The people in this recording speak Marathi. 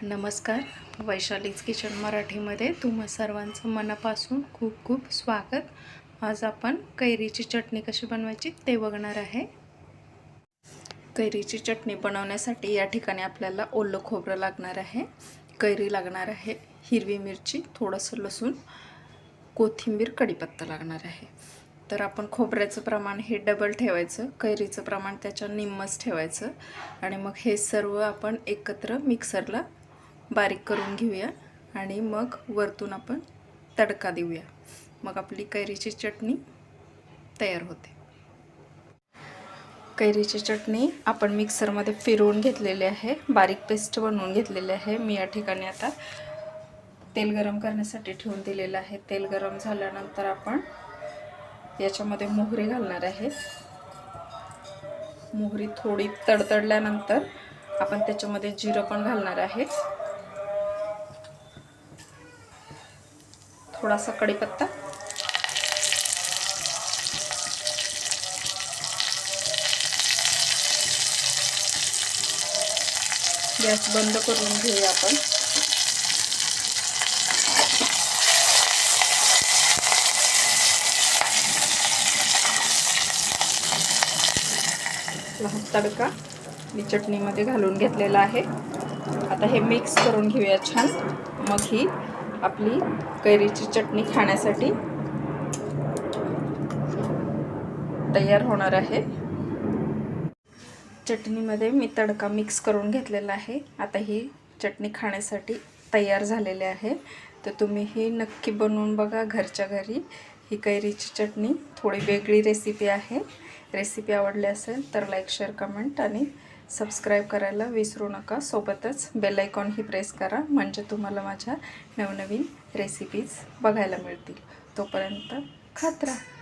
नमस्कार. वैशालीज किचन मराठीमध्ये तुम्हा सर्वांचं मनापासून खूप खूप स्वागत. आज आपण कैरीची चटणी कशी बनवायची ते बघणार आहे. कैरीची चटणी बनवण्यासाठी या ठिकाणी आपल्याला ओलं खोबरं लागणार आहे, कैरी लागणार आहे, हिरवी मिरची, थोडंसं लसूण, कोथिंबीर, कढीपत्ता लागणार आहे. तर आपण खोबऱ्याचं प्रमाण हे डबल ठेवायचं, कैरीचं प्रमाण त्याच्या निम्मच ठेवायचं आणि मग हे सर्व आपण एकत्र मिक्सरला बारीक करून घेऊया आणि मग वरतून आपण तडका देऊया. मग आपली कैरीची चटणी तयार होते. कैरीची चटणी आपण मिक्सरमध्ये फिरवून घेतलेली आहे, बारीक पेस्ट बनवून घेतलेली आहे. मी या ठिकाणी आता तेल गरम करण्यासाठी ठेवून दिलेलं आहे. तेल गरम झाल्यानंतर आपण याच्यामध्ये मोहरी घालणार आहे. मोहरी थोडी तडतडल्यानंतर आपण त्याच्यामध्ये जिरं पण घालणार आहे, थोडासा कढीपत्ता, गॅस बंद करून घेऊया आपण. हा तडका मी चटणीमध्ये घालून घेतलेला आहे. आता हे मिक्स करून घेऊया छान. मग ही आपली कैरीची चटणी खाण्यासाठी तयार होणार आहे. चटणीमध्ये मी तडका मिक्स करून घेतलेला आहे. आता ही चटणी खाण्यासाठी तयार झालेली आहे. तर तुम्ही ही नक्की बनवून बघा घरच्या घरी. ही कैरीची चटणी थोडी वेगळी रेसिपी आहे. रेसिपी आवडली असेल तर लाईक, शेअर, कमेंट आणि सबस्क्राईब करायला विसरू नका. सोबतच बेल आयकॉनही प्रेस करा, म्हणजे तुम्हाला माझ्या नवनवीन रेसिपीज बघायला मिळतील. तोपर्यंत खात राहा.